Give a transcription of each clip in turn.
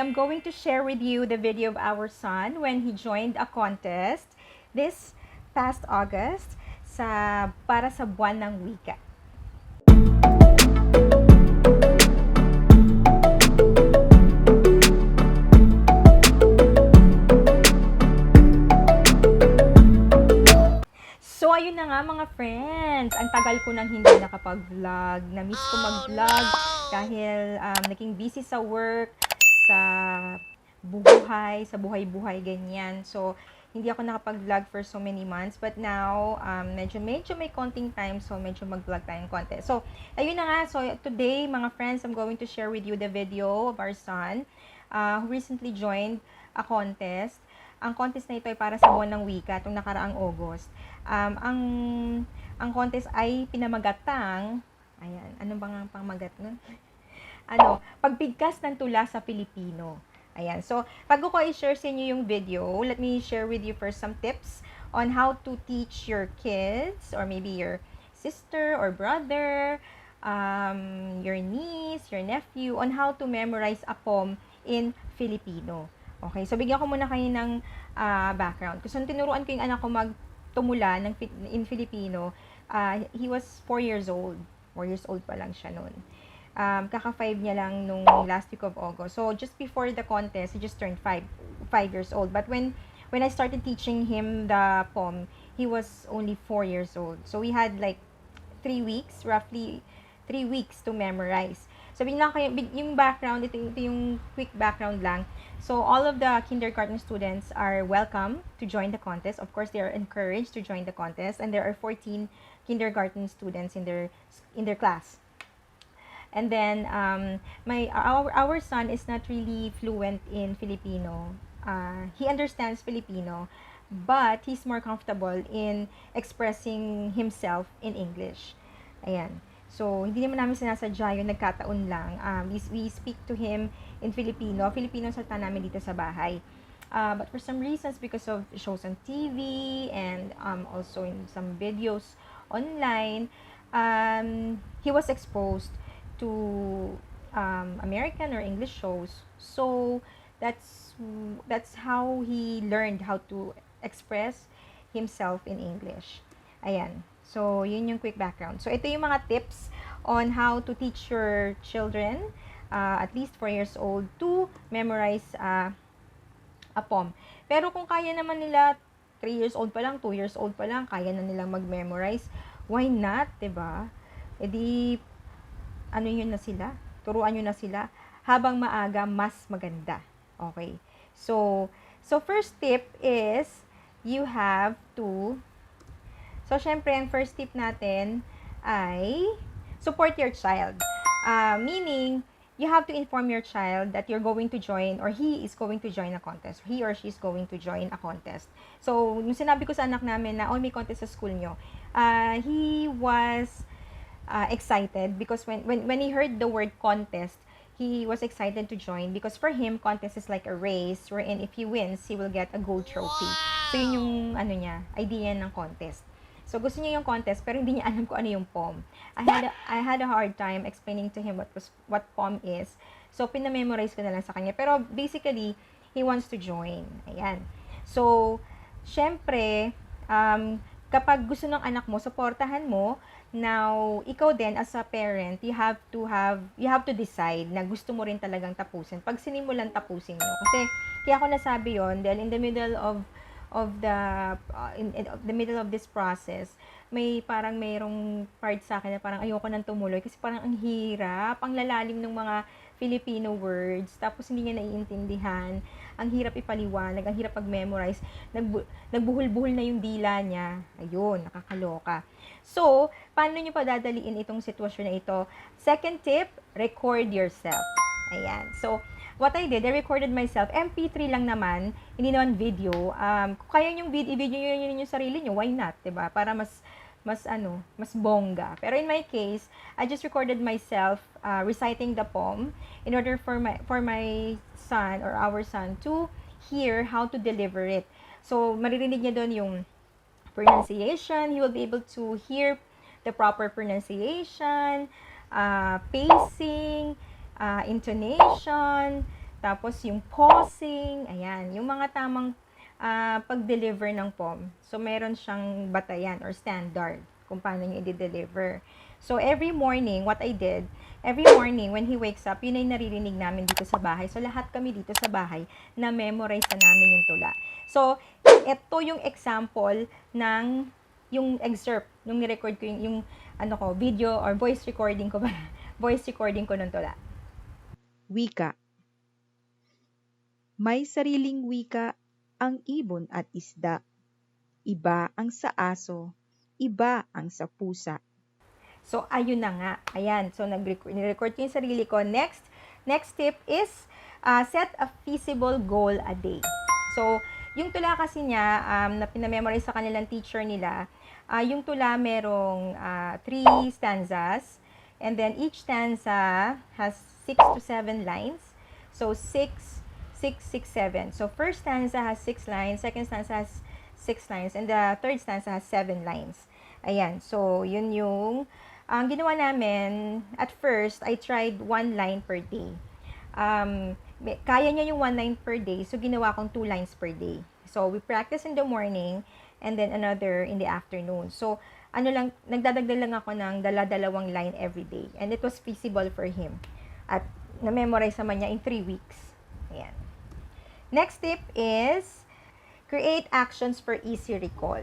I'm going to share with you the video of our son when he joined a contest this past August para sa Buwan ng Wika. So, ayun na nga mga friends. Ang tagal ko nang hindi nakapag-vlog. Na-miss ko mag-vlog dahil naging busy sa work, sa buhay-buhay ganyan. So, hindi ako nakapag-vlog for so many months. But now, medyo may konting time. So, medyo mag-vlog tayong konti. So, ayun na nga. So, today, mga friends, I'm going to share with you the video of our son who recently joined a contest. Ang contest na ito ay para sa Buwan ng Wika, itong nakaraang August. Ang contest ay pinamagatang, ayan, ano bang ang pamagat nun? Pagbigkas ng tula sa Filipino. Ayan, so, bago ko i-share sa inyo yung video, let me share with you first some tips on how to teach your kids, or maybe your sister or brother, your niece, your nephew, on how to memorize a poem in Filipino. Okay, so bigyan ko muna kayo ng background. Kasi tinuruan ko yung anak ko magtumula in Filipino, he was 4 years old. 4 years old pa lang siya noon. Kaka-5 niya lang nung last week of August. So, just before the contest, he just turned 5 years old. But when I started teaching him the poem, he was only 4 years old. So, we had like 3 weeks, roughly 3 weeks to memorize. So, yung background, ito yung quick background lang. So, all of the kindergarten students are welcome to join the contest. Of course, they are encouraged to join the contest. And there are 14 kindergarten students in their class. And then, our son is not really fluent in Filipino. He understands Filipino, but he's more comfortable in expressing himself in English. Ayan. So, hindi naman namin sinasadya yun, nagkataon lang. We speak to him in Filipino. Filipino salita namin dito sa bahay. But for some reasons, because of shows on TV and also in some videos online, he was exposed to American or English shows. So, that's how he learned how to express himself in English. Ayan. So, yun yung quick background. So, ito yung mga tips on how to teach your children, at least 4 years old, to memorize a poem. Pero kung kaya naman nila, 3 years old pa lang, 2 years old pa lang, kaya na nilang mag-memorize, why not, diba? E di, yun na sila? Turuan nyo na sila. Habang maaga, mas maganda. Okay? So first tip is, you have to... So, syempre, ang first tip natin ay support your child. Meaning, you have to inform your child that you're going to join or he is going to join a contest. He or she is going to join a contest. So, nung sinabi ko sa anak namin na, may contest sa school nyo, he was excited because when he heard the word contest, he was excited to join because for him, contest is like a race wherein if he wins, he will get a gold trophy. So, yun yung idea ng contest. So, gusto niya yung contest, pero hindi niya alam kung ano yung poem. I had a hard time explaining to him what poem is. So, pinamemorize ko na lang sa kanya. Pero, basically, he wants to join. Ayan. So, syempre, kapag gusto ng anak mo, supportahan mo. Now, ikaw din, as a parent, you have to decide na gusto mo rin talagang tapusin. Pag sinimulan, tapusin mo. Kasi, kaya ako nasabi yon dahil in the middle of the middle of this process, mayroong part sa akin na parang ayoko nang tumuloy kasi parang ang hirap, ang lalalim ng mga Filipino words, tapos hindi niya naiintindihan, ang hirap ipaliwanag, ang hirap pag-memorize, nagbuhol-buhol na yung dila niya, ayun, nakakaloka. So, paano niyo pa dadaliin itong sitwasyon na ito? Second tip, record yourself. Ayan, so, what I did, I recorded myself. MP3 lang naman, hindi naman video. Kung kaya yung i-video nyo yung sarili nyo, why not, diba? Para mas bongga. Pero in my case, I just recorded myself reciting the poem in order for my son or our son to hear how to deliver it. So, maririnig niya doon yung pronunciation. He will be able to hear the proper pronunciation, pacing, intonation, Tapos yung pausing, ayan, yung mga tamang pag-deliver ng poem. So, meron siyang batayan or standard kung paano niya i-deliver. So, every morning, what I did, every morning when he wakes up, yun ay naririnig namin dito sa bahay. So, lahat kami dito sa bahay na memorize na namin yung tula. So, ito yung example ng yung excerpt, nung ni-record ko yung ano ko, video or voice recording ko ba? Voice recording ko ng tula. Wika. May sariling wika ang ibon at isda. Iba ang sa aso, iba ang sa pusa. So, ayun na nga. Ayan. So, nirecord ko yung sarili ko. Next tip is set a feasible goal a day. So, yung tula kasi niya, na pinamemorize sa kanilang teacher nila, yung tula merong 3 stanzas. And then, each stanza has 6 to 7 lines. So, 6, 6, 6, 7. So, first stanza has 6 lines, second stanza has 6 lines, and the third stanza has 7 lines. Ayan. So, yun yung ang ginawa namin, at first, I tried 1 line per day. Kaya niya yung 1 line per day, so ginawa kong 2 lines per day. So, we practice in the morning, and then another in the afternoon. So, nagdadagdag lang ako ng dala-dalawang line every day. And it was feasible for him. At na-memorize naman niya in 3 weeks. Ayan. Next tip is, create actions for easy recall.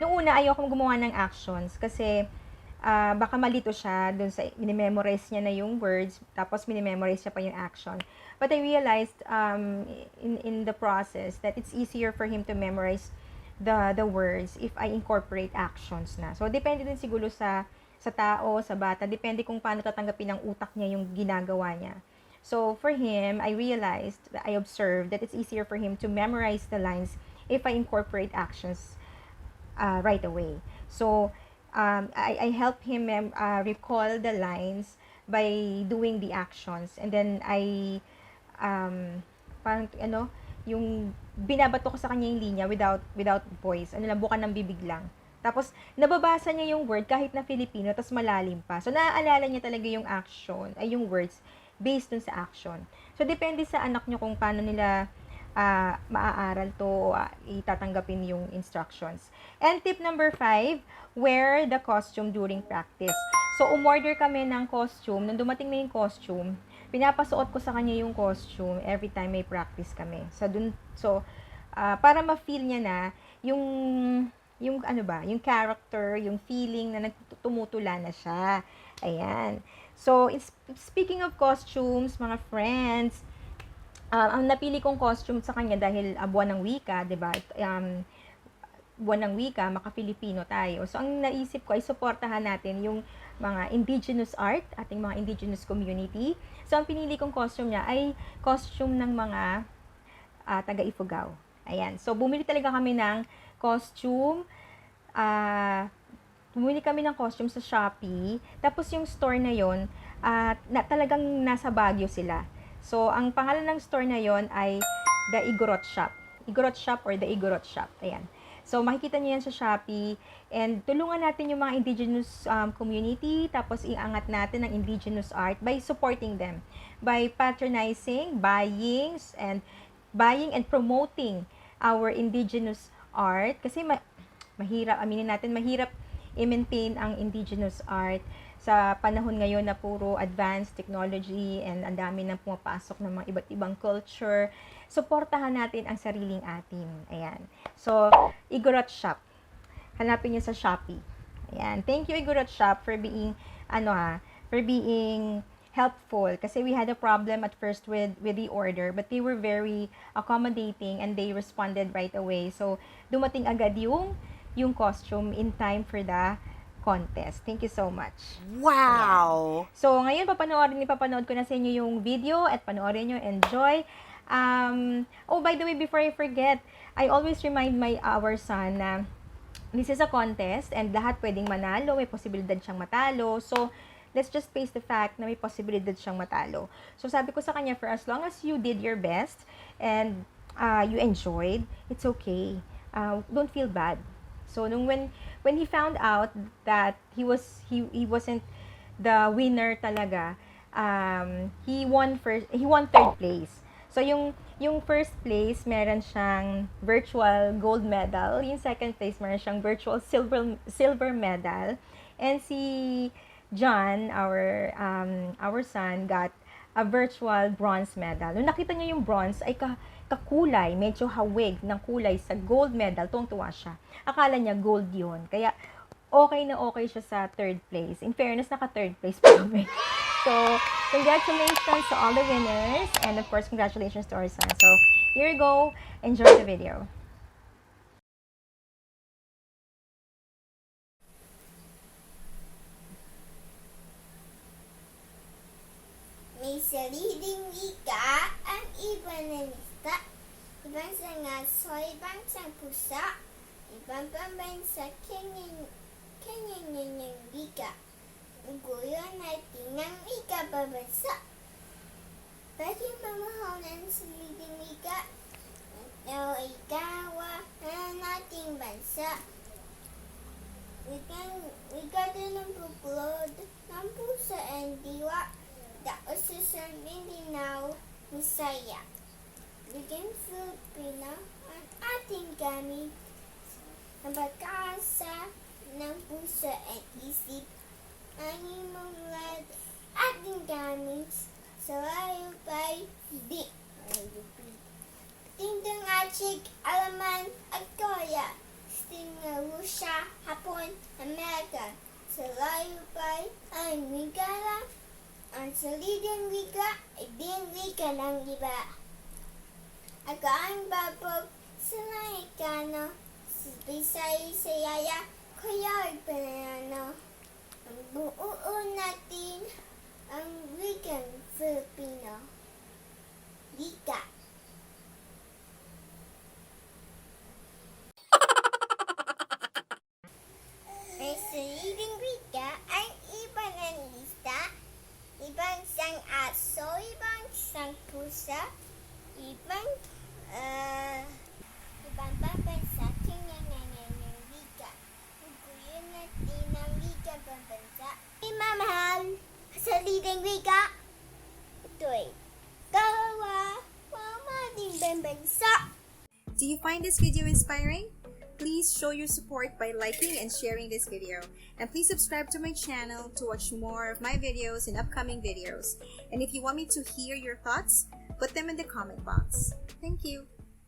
Nung una, ayokong gumawa ng actions kasi baka malito siya dun sa minimemorize niya na yung words, tapos minimemorize niya pa yung action. But I realized in the process that it's easier for him to memorize the words if I incorporate actions na. So, depende din siguro sa tao, sa bata. Depende kung paano tatanggapin ng utak niya yung ginagawa niya. So, for him, I realized, I observed that it's easier for him to memorize the lines if I incorporate actions right away. So, I help him recall the lines by doing the actions. And then, parang, yung binabato ko sa kanya yung linya without voice. Buka ng bibig lang. Tapos, nababasa niya yung word kahit na Filipino, tapos malalim pa. So, naaalala niya talaga yung action, yung words, based dun sa action. So, depende sa anak niyo kung paano nila maaaral to, itatanggapin yung instructions. And tip number 5, wear the costume during practice. So, umorder kami ng costume. Nung dumating na yung costume, pinapasuot ko sa kanya yung costume every time may practice kami. So, para ma-feel niya na yung yung character, yung feeling na tumutula na siya. Ayan. So, speaking of costumes, mga friends, ang napili kong costume sa kanya dahil Buwan ng Wika, 'di ba? Buwan ng Wika, maka-Filipino tayo. So, ang naisip ko ay suportahan natin yung mga indigenous art, ating mga indigenous community. So, ang pinili kong costume niya ay costume ng mga taga-Ifugao. Ayan. So, bumili talaga kami ng costume. Bumili kami ng costume sa Shopee. Tapos, yung store na yon talagang nasa Baguio sila. So, ang pangalan ng store na yon ay The Igorot Shop. Igorot Shop or The Igorot Shop. Ayan. So, makikita niyo yan sa Shopee. And tulungan natin yung mga indigenous community. Tapos, iangat natin ang indigenous art by supporting them. By patronizing, buying and promoting our indigenous art. Kasi mahirap, aminin natin, mahirap i-maintain ang indigenous art sa panahon ngayon na puro advanced technology and ang dami nang pumapasok ng mga iba't ibang culture. Suportahan natin ang sariling atin. Ayan. So, Igorot Shop. Hanapin niyo sa Shopee. Ayan. Thank you, Igorot Shop, for being, for being helpful. Kasi we had a problem at first with the order, but they were very accommodating and they responded right away. So, dumating agad yung costume in time for the contest. Thank you so much. Wow! Ayan. So, ngayon, papanood ko na sa inyo yung video at panoorin nyo, enjoy. By the way, before I forget, I always remind our son na this is a contest and lahat pwedeng manalo, may posibilidad siyang matalo. So, let's just face the fact na may posibilidad siyang matalo. So, sabi ko sa kanya, for as long as you did your best and you enjoyed, it's okay. Don't feel bad. So, when he found out that he wasn't the winner talaga, he won third place. So yung first place meron siyang virtual gold medal, yung second place meron siyang virtual silver medal, and si John, our son, got a virtual bronze medal. Nung nakita niya yung bronze, ay kakulay, medyo hawig ng kulay sa gold medal, tuwang-tuwa siya. Akala niya gold yun. Kaya, okay siya sa third place. In fairness, naka-third place pa kami. So, congratulations to all the winners. And of course, congratulations to our son. So, here you go. Enjoy the video. May sariling wika ang ibang nanista. Ibang sa ngaso, ibang sa pusa. Ibang pambansa, kanyang wika. Uguyo natin ng wika pambansa. Pwede mamahalan sa sariling wika. Ito ay gawa ng ating bansa. Wika din ang buklod ng pusa and diwa. Daos sa Mindanao, Misaya. Bigyan Filipino ang ating gamit. Ang pagkasa ng puso at isip. Ang imong ating gamit sa layo pa'y hindi. Tindang achig, alaman at Korea. Stinga Russia, Hapon, Amerika. Sa layo pa'y ang wika lang. Ang saligang wika ay din wika ng iba. Ako ang babog sa Langikano, sa Bisay, sa Yaya, kaya ay Panano. Ang buo natin ang wikang Filipino. Wika. Ang saligang wika ang iba ng lista. Ibang sang aso, ibang sang pusa, ibang pambansa, kanyang wika. Uguyin natin ang wika pambansa. Imamahal sa leading wika. Ito'y gawa pamating pambansa. Do you find this video inspiring? Please show your support by liking and sharing this video. And please subscribe to my channel to watch more of my videos and upcoming videos. And if you want me to hear your thoughts, put them in the comment box. Thank you.